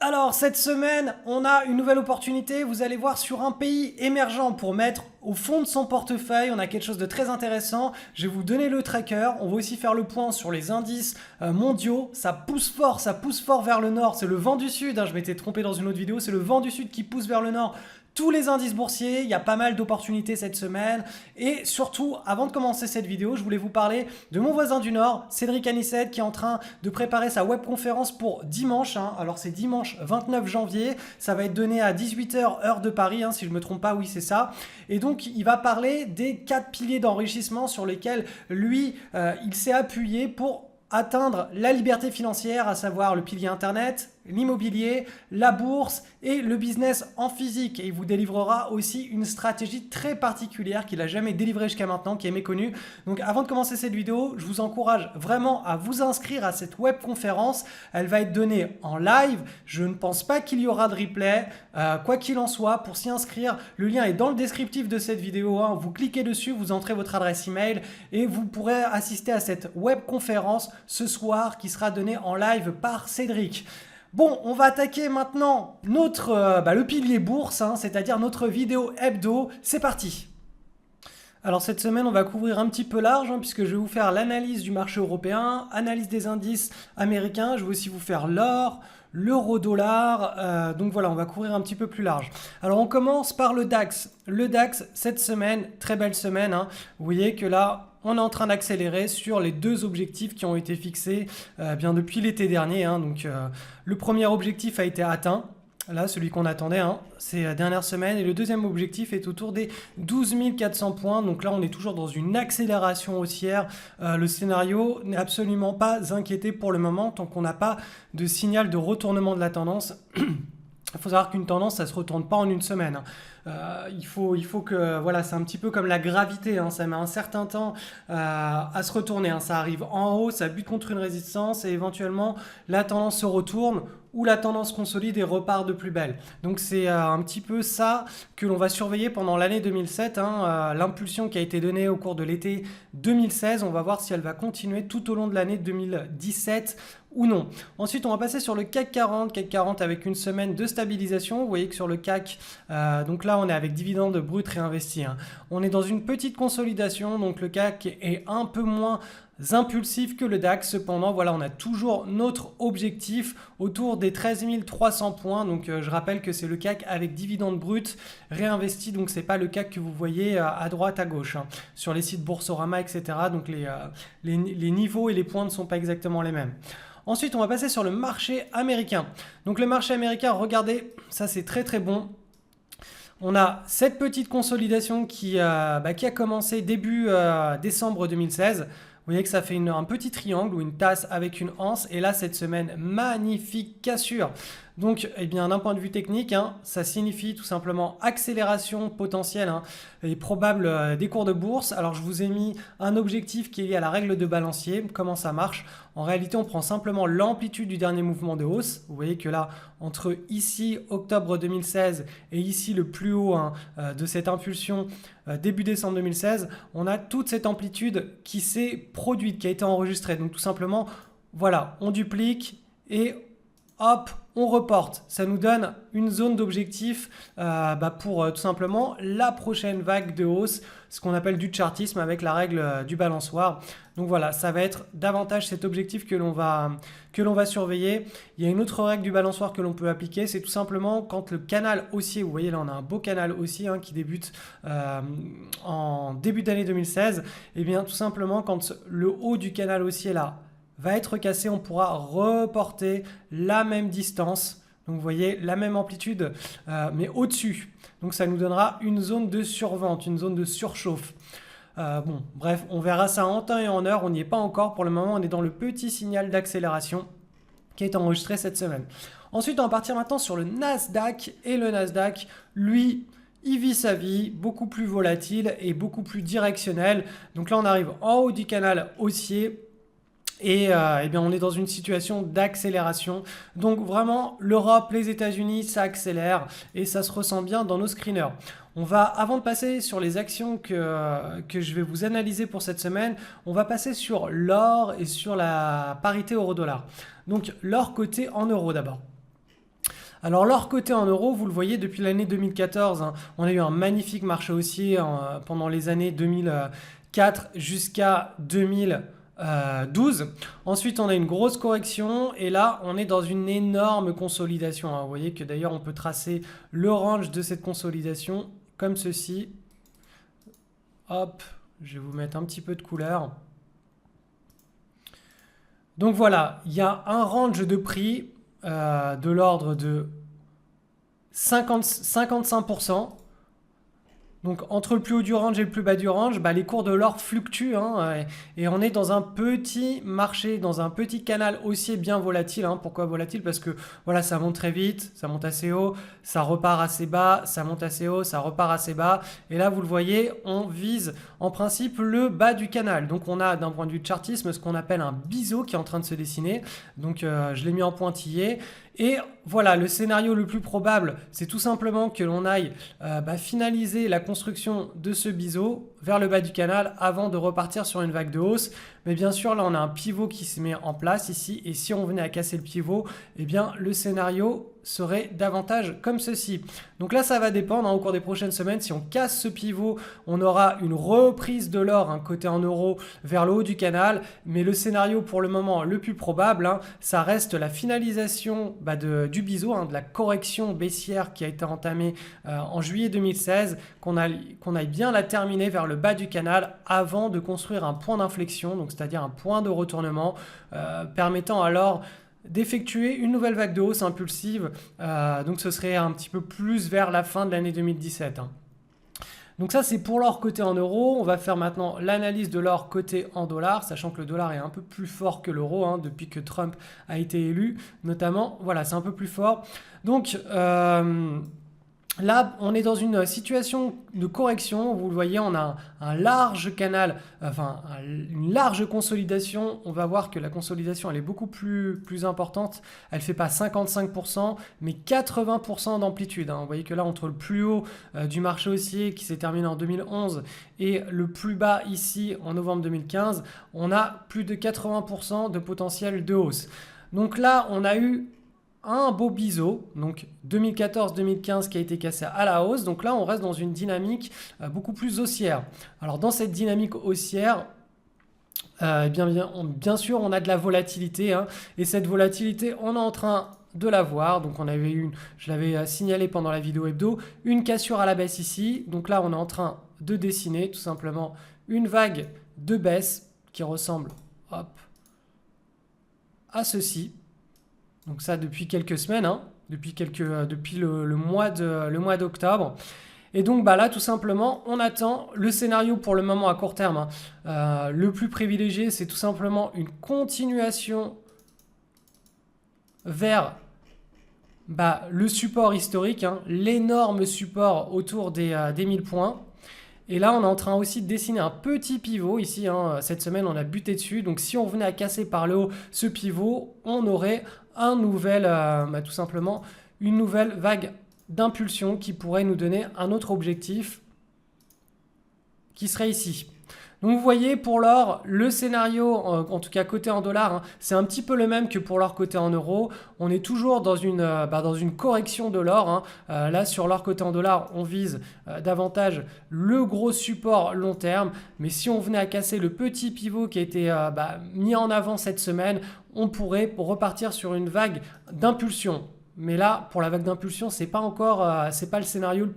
Alors cette semaine, on a une nouvelle opportunité, vous allez voir, sur un pays émergent pour mettre au fond de son portefeuille. On a quelque chose de très intéressant, je vais vous donner le tracker, on va aussi faire le point sur les indices mondiaux. Ça pousse fort vers le nord, c'est le vent du sud, je m'étais trompé dans une autre vidéo, c'est le vent du sud qui pousse vers le nord. Tous les indices boursiers, il y a pas mal d'opportunités cette semaine. Et surtout, avant de commencer cette vidéo, je voulais vous parler de mon voisin du Nord, Cédric Anissette, qui est en train de préparer sa webconférence pour dimanche. Alors c'est dimanche 29 janvier, ça va être donné à 18 h heure de Paris, si je ne me trompe pas, oui c'est ça. Et donc il va parler des 4 piliers d'enrichissement sur lesquels lui, il s'est appuyé pour atteindre la liberté financière, à savoir le pilier internet, l'immobilier, la bourse et le business en physique. Et il vous délivrera aussi une stratégie très particulière qu'il n'a jamais délivrée jusqu'à maintenant, qui est méconnue. Donc avant de commencer cette vidéo, je vous encourage vraiment à vous inscrire à cette webconférence. Elle va être donnée en live. Je ne pense pas qu'il y aura de replay. Quoi qu'il en soit, pour s'y inscrire, le lien est dans le descriptif de cette vidéo. Vous cliquez dessus, vous entrez votre adresse email et vous pourrez assister à cette webconférence ce soir qui sera donnée en live par Cédric. Bon, on va attaquer maintenant le pilier bourse, c'est-à-dire notre vidéo hebdo. C'est parti! Alors cette semaine, on va couvrir un petit peu large puisque je vais vous faire l'analyse du marché européen, analyse des indices américains, je vais aussi vous faire l'or, l'euro-dollar, donc voilà, on va couvrir un petit peu plus large. Alors on commence par le DAX. Le DAX, cette semaine, très belle semaine, vous voyez que là, on est en train d'accélérer sur les deux objectifs qui ont été fixés bien depuis l'été dernier. Donc le premier objectif a été atteint. Là, celui qu'on attendait ces dernières semaines. Et le deuxième objectif est autour des 12 400 points. Donc là, on est toujours dans une accélération haussière. Le scénario n'est absolument pas inquiété pour le moment tant qu'on n'a pas de signal de retournement de la tendance. Il faut savoir qu'une tendance, ça ne se retourne pas en une semaine. Il faut que, voilà, c'est un petit peu comme la gravité, ça met un certain temps à se retourner. Ça arrive en haut, ça bute contre une résistance et éventuellement la tendance se retourne ou la tendance consolide et repart de plus belle. Donc c'est un petit peu ça que l'on va surveiller pendant l'année 2007. L'impulsion qui a été donnée au cours de l'été 2016, on va voir si elle va continuer tout au long de l'année 2017 ou non. Ensuite, on va passer sur le CAC 40. CAC 40 avec une semaine de stabilisation. Vous voyez que sur le CAC, donc là, on est avec dividendes bruts réinvestis. On est dans une petite consolidation. Donc le CAC est un peu moins impulsif que le DAX. Cependant, voilà, on a toujours notre objectif autour des 13 300 points. Donc, je rappelle que c'est le CAC avec dividendes bruts réinvestis. Donc, c'est pas le CAC que vous voyez à droite, à gauche, sur les sites Boursorama, etc. Donc, les niveaux et les points ne sont pas exactement les mêmes. Ensuite, on va passer sur le marché américain. Donc, le marché américain, regardez, ça c'est très très bon. On a cette petite consolidation qui a commencé début décembre 2016. Vous voyez que ça fait un petit triangle ou une tasse avec une anse. Et là, cette semaine, magnifique cassure. Donc, d'un point de vue technique, ça signifie tout simplement accélération potentielle et probable des cours de bourse. Alors, je vous ai mis un objectif qui est lié à la règle de balancier. Comment ça marche? En réalité, on prend simplement l'amplitude du dernier mouvement de hausse. Vous voyez que là, entre ici, octobre 2016, et ici, le plus haut de cette impulsion, début décembre 2016, on a toute cette amplitude qui s'est produite, qui a été enregistrée. Donc, tout simplement, voilà, on duplique et hop, on reporte. Ça nous donne une zone d'objectif pour tout simplement la prochaine vague de hausse, ce qu'on appelle du chartisme avec la règle du balançoire. Donc voilà, ça va être davantage cet objectif que l'on va surveiller. Il y a une autre règle du balançoire que l'on peut appliquer, c'est tout simplement quand le canal haussier, vous voyez là on a un beau canal haussier qui débute en début d'année 2016, et bien tout simplement quand le haut du canal haussier là va être cassé, on pourra reporter la même distance. Donc vous voyez la même amplitude mais au-dessus. Donc ça nous donnera une zone de survente, une zone de surchauffe. Bref, on verra ça en temps et en heure. On n'y est pas encore. Pour le moment, on est dans le petit signal d'accélération qui est enregistré cette semaine. Ensuite, on va partir maintenant sur le Nasdaq. Et le Nasdaq, lui, il vit sa vie, beaucoup plus volatile et beaucoup plus directionnel. Donc là, on arrive en haut du canal haussier. Et on est dans une situation d'accélération. Donc vraiment, l'Europe, les États-Unis, ça accélère et ça se ressent bien dans nos screeners. On va, avant de passer sur les actions que je vais vous analyser pour cette semaine, on va passer sur l'or et sur la parité euro-dollar. Donc l'or coté en euros d'abord. Alors l'or coté en euros, vous le voyez depuis l'année 2014, hein, on a eu un magnifique marché haussier pendant les années 2004 jusqu'à 2012. Ensuite, on a une grosse correction et là, on est dans une énorme consolidation, hein. Vous voyez que d'ailleurs, on peut tracer le range de cette consolidation comme ceci. Hop, je vais vous mettre un petit peu de couleur. Donc voilà, il y a un range de prix de l'ordre de 55%. Donc entre le plus haut du range et le plus bas du range, les cours de l'or fluctuent, hein, et on est dans un petit marché, dans un petit canal haussier bien volatile, hein. Pourquoi volatile? Parce que voilà, ça monte très vite, ça monte assez haut, ça repart assez bas, ça monte assez haut, ça repart assez bas. Et là, vous le voyez, on vise en principe le bas du canal. Donc on a d'un point de vue de chartisme ce qu'on appelle un biseau qui est en train de se dessiner. Donc je l'ai mis en pointillé. Et voilà, le scénario le plus probable, c'est tout simplement que l'on aille finaliser la construction de ce biseau vers le bas du canal avant de repartir sur une vague de hausse. Mais bien sûr, là, on a un pivot qui se met en place ici. Et si on venait à casser le pivot, eh bien, le scénario serait davantage comme ceci. Donc là, ça va dépendre, hein, au cours des prochaines semaines. Si on casse ce pivot, on aura une reprise de l'or, hein, coté en euros, vers le haut du canal. Mais le scénario pour le moment le plus probable, hein, ça reste la finalisation du biseau, hein, de la correction baissière qui a été entamée en juillet 2016, qu'on aille bien la terminer vers le bas du canal avant de construire un point d'inflexion, donc c'est-à-dire un point de retournement permettant alors d'effectuer une nouvelle vague de hausse impulsive. Donc ce serait un petit peu plus vers la fin de l'année 2017, hein. Donc ça, c'est pour l'or coté en euros. On va faire maintenant l'analyse de l'or coté en dollars, sachant que le dollar est un peu plus fort que l'euro, hein, depuis que Trump a été élu, notamment. Voilà, c'est un peu plus fort. Donc là, on est dans une situation de correction. Vous le voyez, on a un large canal, une large consolidation. On va voir que la consolidation, elle est beaucoup plus importante. Elle ne fait pas 55%, mais 80% d'amplitude, hein. Vous voyez que là, entre le plus haut du marché haussier qui s'est terminé en 2011 et le plus bas ici en novembre 2015, on a plus de 80% de potentiel de hausse. Donc là, on a eu un beau biseau, donc 2014-2015 qui a été cassé à la hausse. Donc là, on reste dans une dynamique beaucoup plus haussière. Alors dans cette dynamique haussière, bien sûr, on a de la volatilité, hein, et cette volatilité, on est en train de la voir. Donc on avait je l'avais signalé pendant la vidéo hebdo, une cassure à la baisse ici. Donc là, on est en train de dessiner tout simplement une vague de baisse qui ressemble, hop, à ceci. Donc ça depuis quelques semaines, hein, depuis le mois d'octobre. Et donc là, tout simplement, on attend le scénario pour le moment à court terme, hein. Le plus privilégié, c'est tout simplement une continuation vers le support historique, hein, l'énorme support autour des 1000 points. Et là, on est en train aussi de dessiner un petit pivot ici, hein. Cette semaine, on a buté dessus. Donc, si on venait à casser par le haut ce pivot, on aurait tout simplement une nouvelle vague d'impulsion qui pourrait nous donner un autre objectif qui serait ici. Donc vous voyez, pour l'or, le scénario, en tout cas coté en dollars, hein, c'est un petit peu le même que pour l'or coté en euros. On est toujours dans une correction de l'or, hein. Là, sur l'or coté en dollars, on vise davantage le gros support long terme. Mais si on venait à casser le petit pivot qui a été mis en avant cette semaine, on pourrait repartir sur une vague d'impulsion. Mais là, pour la vague d'impulsion, c'est pas le scénario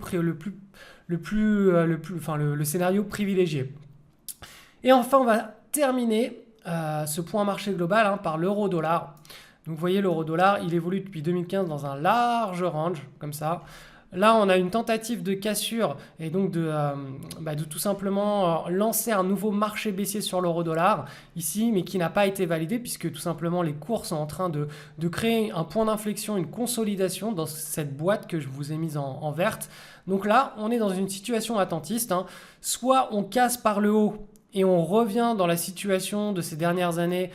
le scénario privilégié. Et enfin, on va terminer ce point marché global, hein, par l'euro-dollar. Donc vous voyez, l'euro-dollar, il évolue depuis 2015 dans un large range, comme ça. Là, on a une tentative de cassure et donc de tout simplement lancer un nouveau marché baissier sur l'euro-dollar ici, mais qui n'a pas été validé puisque tout simplement les cours sont en train de créer un point d'inflexion, une consolidation dans cette boîte que je vous ai mise en verte. Donc là, on est dans une situation attentiste, hein. Soit on casse par le haut et on revient dans la situation de ces dernières années,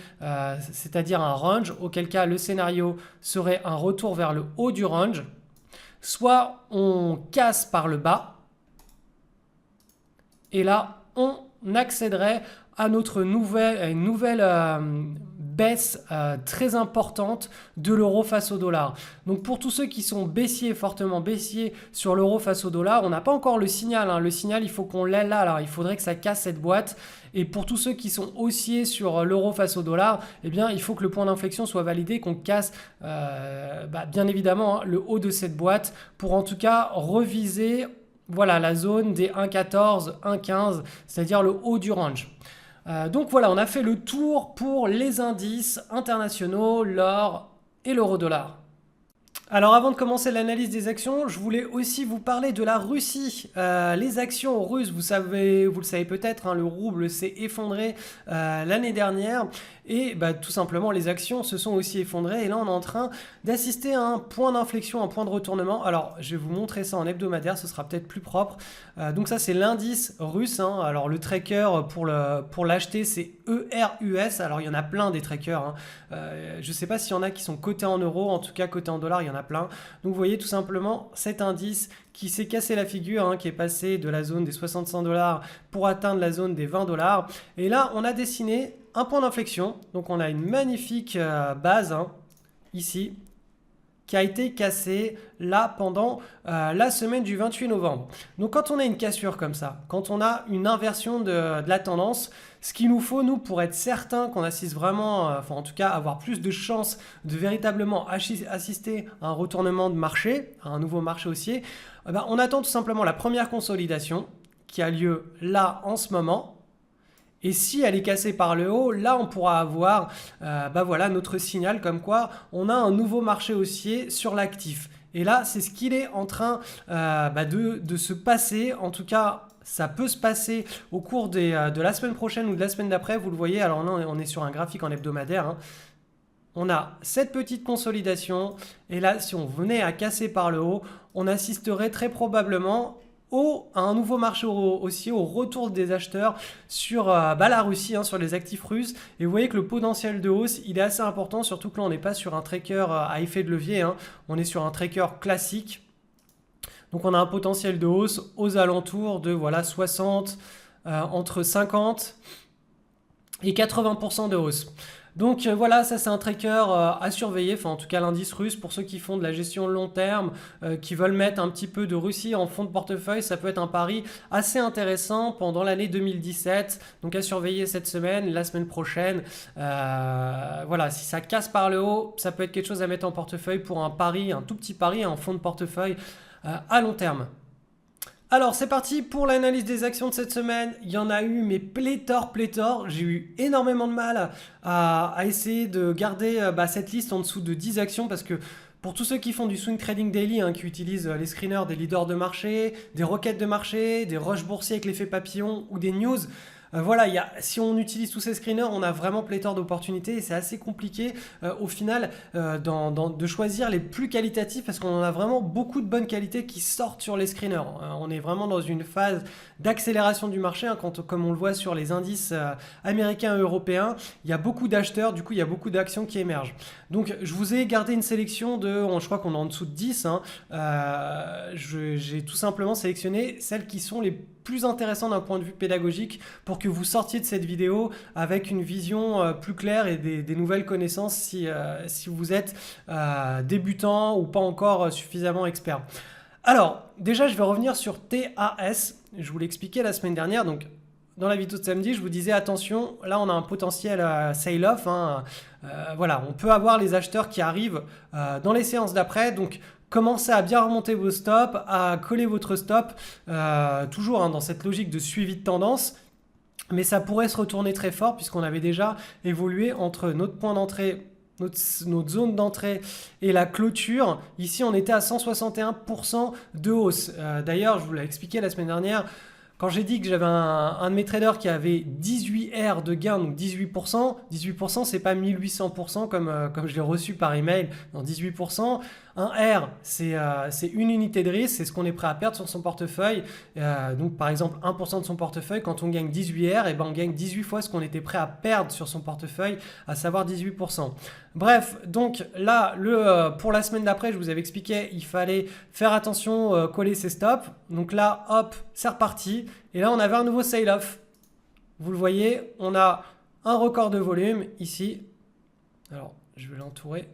c'est-à-dire un range, auquel cas le scénario serait un retour vers le haut du range. Soit on casse par le bas, et là, on accéderait à une nouvelle baisse très importante de l'euro face au dollar. Donc pour tous ceux qui sont baissiers, fortement baissiers sur l'euro face au dollar, on n'a pas encore le signal, hein. Le signal, il faut qu'on l'ait là. Alors il faudrait que ça casse cette boîte. Et pour tous ceux qui sont haussiers sur l'euro face au dollar, eh bien, il faut que le point d'inflexion soit validé, qu'on casse bien évidemment, hein, le haut de cette boîte pour en tout cas reviser voilà, la zone des 1,14, 1,15, c'est-à-dire le haut du range. Donc voilà, on a fait le tour pour les indices internationaux, l'or et l'euro-dollar. Alors avant de commencer l'analyse des actions, je voulais aussi vous parler de la Russie. Les actions russes, vous le savez peut-être, hein, le rouble s'est effondré l'année dernière et tout simplement les actions se sont aussi effondrées et là on est en train d'assister à un point d'inflexion, un point de retournement. Alors je vais vous montrer ça en hebdomadaire, ce sera peut-être plus propre. Donc ça c'est l'indice russe, hein. Alors le tracker pour l'acheter c'est ERUS. Alors il y en a plein des trackers, hein. Je ne sais pas s'il y en a qui sont cotés en euros, en tout cas cotés en dollars, il y en a plein. Donc vous voyez tout simplement cet indice qui s'est cassé la figure, hein, qui est passé de la zone des 65 $ pour atteindre la zone des 20 $. Et là, on a dessiné un point d'inflexion. Donc on a une magnifique base, hein, ici, qui a été cassée là pendant la semaine du 28 novembre. Donc quand on a une cassure comme ça, quand on a une inversion de la tendance, ce qu'il nous faut, nous, pour être certain qu'on assiste vraiment, en tout cas avoir plus de chances de véritablement assister à un retournement de marché, à un nouveau marché haussier, on attend tout simplement la première consolidation qui a lieu là en ce moment. Et si elle est cassée par le haut, là on pourra avoir voilà, notre signal comme quoi on a un nouveau marché haussier sur l'actif. Et là, c'est ce qu'il est en train de se passer. En tout cas, ça peut se passer au cours de la semaine prochaine ou de la semaine d'après. Vous le voyez, alors là on est sur un graphique en hebdomadaire, hein. On a cette petite consolidation. Et là, si on venait à casser par le haut, on assisterait très probablement à un nouveau marché haussier, au retour des acheteurs sur la Russie, hein, sur les actifs russes. Et vous voyez que le potentiel de hausse, il est assez important, surtout que là, on n'est pas sur un tracker à effet de levier, hein. On est sur un tracker classique. Donc, on a un potentiel de hausse aux alentours de 60, entre 50 et 80% de hausse. Donc voilà, ça c'est un tracker à surveiller, enfin en tout cas l'indice russe pour ceux qui font de la gestion long terme, qui veulent mettre un petit peu de Russie en fond de portefeuille, ça peut être un pari assez intéressant pendant l'année 2017. Donc à surveiller cette semaine, la semaine prochaine. Voilà, si ça casse par le haut, ça peut être quelque chose à mettre en portefeuille pour un pari, un tout petit pari en fond de portefeuille à long terme. Alors c'est parti pour l'analyse des actions de cette semaine. Il y en a eu mais pléthore. J'ai eu énormément de mal à essayer de garder cette liste en dessous de 10 actions parce que pour tous ceux qui font du swing trading daily, hein, qui utilisent les screeners des leaders de marché, des requêtes de marché, des rushs boursiers avec l'effet papillon ou des news, voilà, si on utilise tous ces screeners, on a vraiment pléthore d'opportunités et c'est assez compliqué au final de choisir les plus qualitatifs parce qu'on en a vraiment beaucoup de bonnes qualités qui sortent sur les screeners. On est vraiment dans une phase d'accélération du marché, hein, comme on le voit sur les indices américains et européens. Il y a beaucoup d'acheteurs, du coup il y a beaucoup d'actions qui émergent. Donc je vous ai gardé une sélection je crois qu'on est en dessous de 10. Hein. J'ai tout simplement sélectionné celles qui sont les plus intéressantes d'un point de vue pédagogique pour que vous sortiez de cette vidéo avec une vision plus claire et des nouvelles connaissances si vous êtes débutant ou pas encore suffisamment expert. Alors, déjà, je vais revenir sur TAS. Je vous l'ai expliqué la semaine dernière. Donc, dans la vidéo de samedi, je vous disais attention, là, on a un potentiel sell-off. Hein. Voilà, on peut avoir les acheteurs qui arrivent dans les séances d'après. Donc, commencez à bien remonter vos stops, à coller votre stop, toujours hein, dans cette logique de suivi de tendance. Mais ça pourrait se retourner très fort puisqu'on avait déjà évolué entre notre point d'entrée, notre zone d'entrée et la clôture. Ici, on était à 161% de hausse. D'ailleurs, je vous l'ai expliqué la semaine dernière, quand j'ai dit que j'avais un de mes traders qui avait 18 R de gain, donc 18%, 18% c'est pas 1800% comme je l'ai reçu par email, non 18%. Un R, c'est une unité de risque, c'est ce qu'on est prêt à perdre sur son portefeuille. Donc par exemple 1% de son portefeuille, quand on gagne 18 R, on gagne 18 fois ce qu'on était prêt à perdre sur son portefeuille, à savoir 18%. Bref, donc là, pour la semaine d'après, je vous avais expliqué, il fallait faire attention, coller ses stops. Donc là, hop, c'est reparti. Et là, on avait un nouveau sell-off. Vous le voyez, on a un record de volume ici. Alors, je vais l'entourer.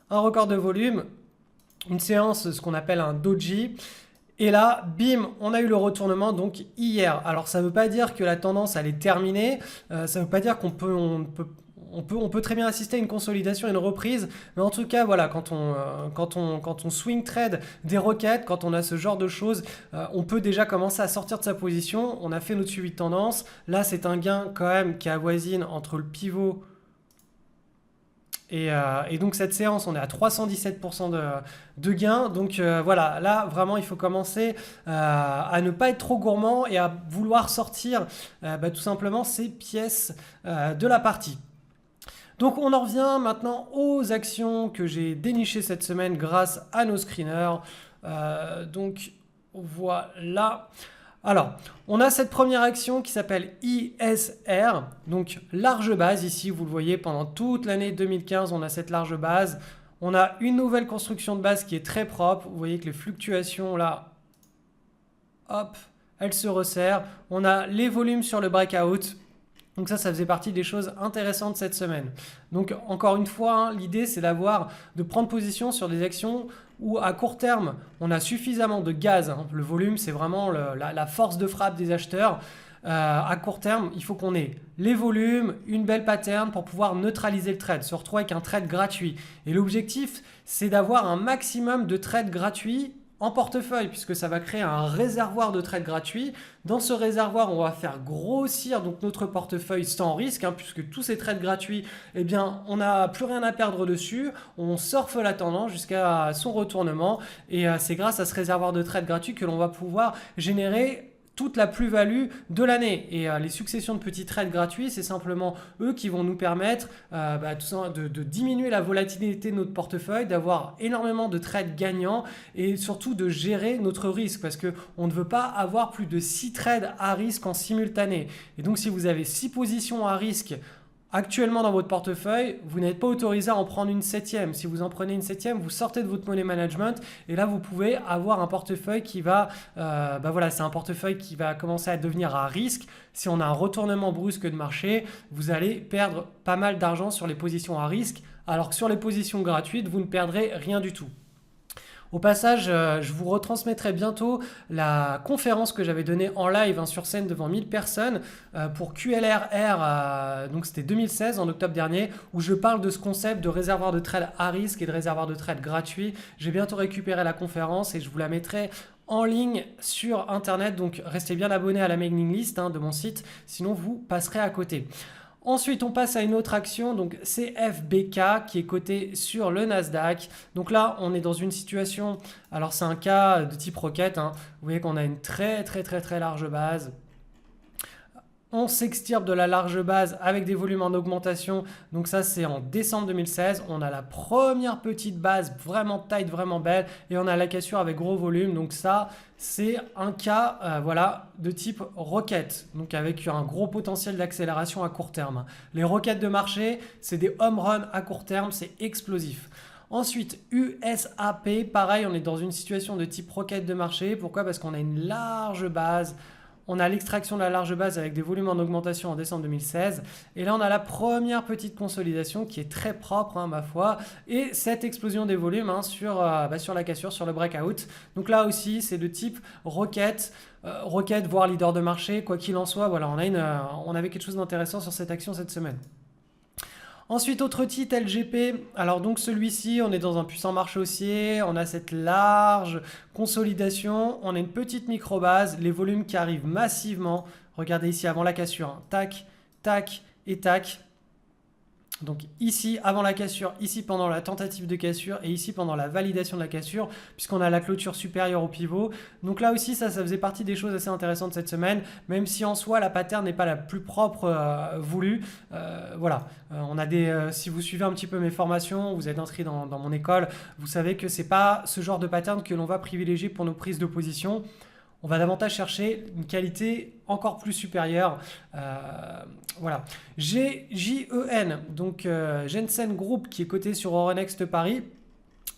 Un record de volume, une séance, ce qu'on appelle un doji. Et là, bim, on a eu le retournement donc hier. Alors ça ne veut pas dire que la tendance elle est terminée, ça ne veut pas dire on peut très bien assister à une consolidation et une reprise, mais en tout cas voilà, quand on swing trade des requêtes, quand on a ce genre de choses, on peut déjà commencer à sortir de sa position. On a fait notre suivi de tendance. Là c'est un gain quand même qui avoisine entre le pivot et donc cette séance, on est à 317% de gains. Donc voilà, là vraiment il faut commencer à ne pas être trop gourmand et à vouloir sortir tout simplement ces pièces de la partie. Donc on en revient maintenant aux actions que j'ai dénichées cette semaine grâce à nos screeners. Donc voilà. Alors, on a cette première action qui s'appelle ISR, donc large base ici, vous le voyez, pendant toute l'année 2015, on a cette large base. On a une nouvelle construction de base qui est très propre, vous voyez que les fluctuations là, hop, elles se resserrent. On a les volumes sur le breakout. Donc ça faisait partie des choses intéressantes cette semaine. Donc encore une fois, hein, l'idée c'est de prendre position sur des actions où à court terme, on a suffisamment de gaz. Hein. Le volume, c'est vraiment la force de frappe des acheteurs. À court terme, il faut qu'on ait les volumes, une belle pattern pour pouvoir neutraliser le trade, se retrouver avec un trade gratuit. Et l'objectif, c'est d'avoir un maximum de trades gratuits en portefeuille, puisque ça va créer un réservoir de trades gratuits. Dans ce réservoir, on va faire grossir donc notre portefeuille sans risque, hein, puisque tous ces trades gratuits, eh bien, on n'a plus rien à perdre dessus. On surfe la tendance jusqu'à son retournement. Et c'est grâce à ce réservoir de trades gratuits que l'on va pouvoir générer toute la plus-value de l'année. Et les successions de petits trades gratuits, c'est simplement eux qui vont nous permettre de diminuer la volatilité de notre portefeuille, d'avoir énormément de trades gagnants et surtout de gérer notre risque parce qu'on ne veut pas avoir plus de 6 trades à risque en simultané. Et donc si vous avez 6 positions à risque actuellement dans votre portefeuille, vous n'êtes pas autorisé à en prendre une septième. Si vous en prenez une septième, vous sortez de votre money management et là vous pouvez avoir un portefeuille qui va, c'est un portefeuille qui va commencer à devenir à risque. Si on a un retournement brusque de marché, vous allez perdre pas mal d'argent sur les positions à risque, alors que sur les positions gratuites, vous ne perdrez rien du tout. Au passage, je vous retransmettrai bientôt la conférence que j'avais donnée en live sur scène devant 1000 personnes pour QLRR, donc c'était 2016 en octobre dernier, où je parle de ce concept de réservoir de trade à risque et de réservoir de trade gratuit. J'ai bientôt récupéré la conférence et je vous la mettrai en ligne sur internet, donc restez bien abonnés à la mailing list de mon site, sinon vous passerez à côté. Ensuite, on passe à une autre action, donc CFBK, qui est cotée sur le Nasdaq. Donc là, on est dans une situation, alors c'est un cas de type roquette. Vous voyez qu'on a une très large base. On s'extirpe de la large base avec des volumes en augmentation. Donc ça, c'est en décembre 2016. On a la première petite base vraiment tight, vraiment belle. Et on a la cassure avec gros volume. Donc ça, c'est un cas de type roquette. Donc avec un gros potentiel d'accélération à court terme. Les roquettes de marché, c'est des home runs à court terme. C'est explosif. Ensuite, USAP, pareil, on est dans une situation de type roquette de marché. Pourquoi? Parce qu'on a une large base. On a l'extraction de la large base avec des volumes en augmentation en décembre 2016. Et là, on a la première petite consolidation qui est très propre, ma foi. Et cette explosion des volumes sur la cassure, sur le breakout. Donc là aussi, c'est de type roquette, voire leader de marché. Quoi qu'il en soit, voilà, on avait quelque chose d'intéressant sur cette action cette semaine. Ensuite, autre titre, LGP. Alors donc celui-ci, on est dans un puissant marché haussier, on a cette large consolidation, on a une petite micro-base, les volumes qui arrivent massivement. Regardez ici avant la cassure, tac, tac et tac. Donc ici avant la cassure, ici pendant la tentative de cassure et ici pendant la validation de la cassure puisqu'on a la clôture supérieure au pivot. Donc là aussi ça faisait partie des choses assez intéressantes cette semaine, même si en soi la pattern n'est pas la plus propre voulue. On a si vous suivez un petit peu mes formations, vous êtes inscrit dans mon école, vous savez que c'est pas ce genre de pattern que l'on va privilégier pour nos prises de position. On va davantage chercher une qualité encore plus supérieure. JEN, donc Jensen Group qui est coté sur Euronext Paris.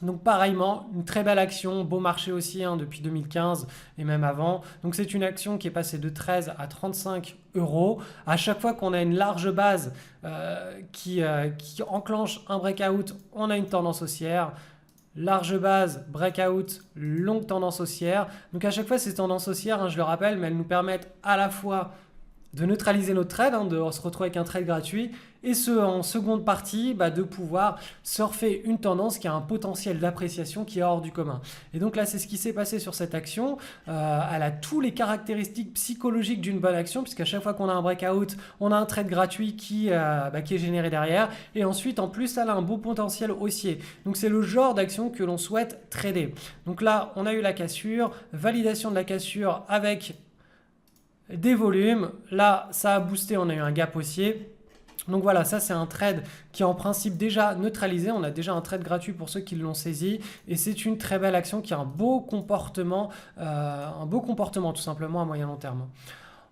Donc pareillement, une très belle action, beau marché aussi depuis 2015 et même avant. Donc c'est une action qui est passée de 13 à 35 euros. À chaque fois qu'on a une large base qui enclenche un breakout, on a une tendance haussière. Large base, breakout, longue tendance haussière. Donc à chaque fois, ces tendances haussières, hein, je le rappelle, mais elles nous permettent à la fois de neutraliser notre trade, hein, de se retrouver avec un trade gratuit, et en seconde partie, de pouvoir surfer une tendance qui a un potentiel d'appréciation qui est hors du commun. Et donc là, c'est ce qui s'est passé sur cette action. Elle a tous les caractéristiques psychologiques d'une bonne action, puisqu'à chaque fois qu'on a un breakout, on a un trade gratuit qui est généré derrière. Et ensuite, en plus, elle a un beau potentiel haussier. Donc c'est le genre d'action que l'on souhaite trader. Donc là, on a eu la cassure, validation de la cassure avec des volumes. Là, ça a boosté, on a eu un gap haussier. Donc voilà, ça c'est un trade qui est en principe déjà neutralisé. On a déjà un trade gratuit pour ceux qui l'ont saisi. Et c'est une très belle action qui a un beau comportement tout simplement à moyen long terme.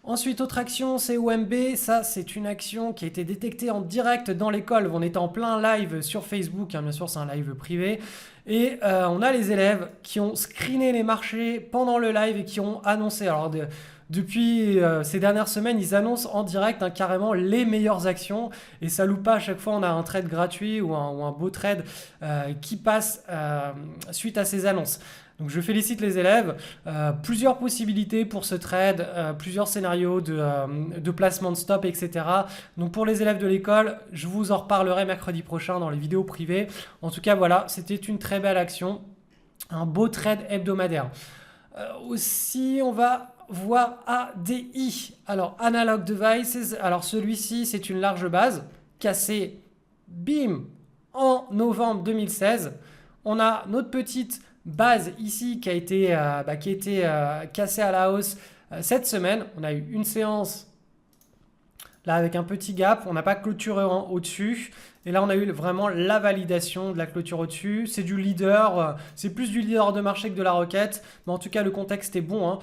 Ensuite, autre action, c'est OMB. Ça, c'est une action qui a été détectée en direct dans l'école. On était en plein live sur Facebook. Bien sûr, c'est un live privé. Et on a les élèves qui ont screené les marchés pendant le live et qui ont annoncé. Alors, depuis ces dernières semaines, ils annoncent en direct carrément les meilleures actions. Et ça loupe pas, à chaque fois, on a un trade gratuit ou un beau trade qui passe suite à ces annonces. Donc je félicite les élèves. Plusieurs possibilités pour ce trade, plusieurs scénarios de placement de stop, etc. Donc pour les élèves de l'école, je vous en reparlerai mercredi prochain dans les vidéos privées. En tout cas, voilà, c'était une très belle action. Un beau trade hebdomadaire. Aussi, on va voir ADI. Alors, Analog Devices. Alors celui-ci, c'est une large base cassée, bim, en novembre 2016. On a notre petite base ici qui a été cassée à la hausse cette semaine. On a eu une séance là avec un petit gap. On n'a pas clôturé au-dessus. Et là, on a eu vraiment la validation de la clôture au-dessus. C'est du leader, c'est plus du leader de marché que de la requête. Mais en tout cas, le contexte est bon, hein.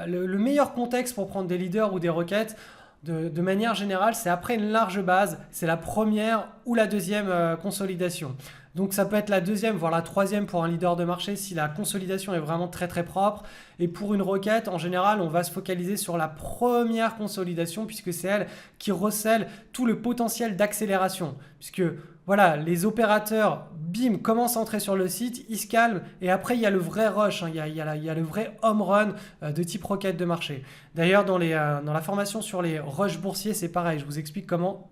Le meilleur contexte pour prendre des leaders ou des requêtes, de manière générale, c'est après une large base. C'est la première ou la deuxième consolidation. Donc ça peut être la deuxième, voire la troisième pour un leader de marché si la consolidation est vraiment très très propre. Et pour une requête, en général, on va se focaliser sur la première consolidation puisque c'est elle qui recèle tout le potentiel d'accélération. Puisque voilà, les opérateurs, bim, commencent à entrer sur le site, ils se calment et après il y a le vrai rush, hein, il y a le vrai home run de type requête de marché. D'ailleurs, dans la formation sur les rushs boursiers, c'est pareil, je vous explique comment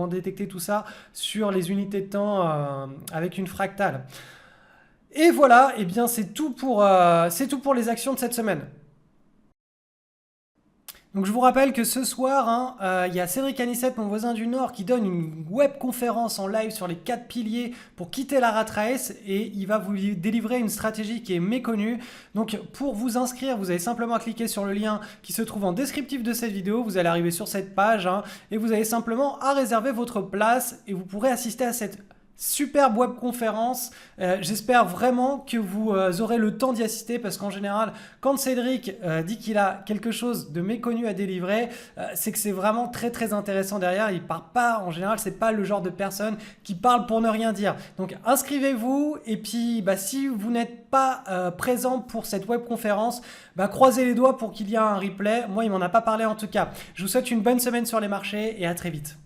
détecter tout ça sur les unités de temps avec une fractale. Et voilà, et bien c'est tout pour les actions de cette semaine. Donc je vous rappelle que ce soir, il y a Cédric Anissette, mon voisin du Nord, qui donne une web conférence en live sur les 4 piliers pour quitter la rat race et il va vous délivrer une stratégie qui est méconnue. Donc pour vous inscrire, vous avez simplement à cliquer sur le lien qui se trouve en descriptif de cette vidéo. Vous allez arriver sur cette page et vous avez simplement à réserver votre place et vous pourrez assister à cette superbe webconférence. J'espère vraiment que vous aurez le temps d'y assister parce qu'en général, quand Cédric dit qu'il a quelque chose de méconnu à délivrer, c'est que c'est vraiment très très intéressant derrière. Il parle pas, en général, c'est pas le genre de personne qui parle pour ne rien dire. Donc inscrivez-vous et puis si vous n'êtes pas présent pour cette webconférence, croisez les doigts pour qu'il y ait un replay. Moi, il m'en a pas parlé en tout cas. Je vous souhaite une bonne semaine sur les marchés et à très vite.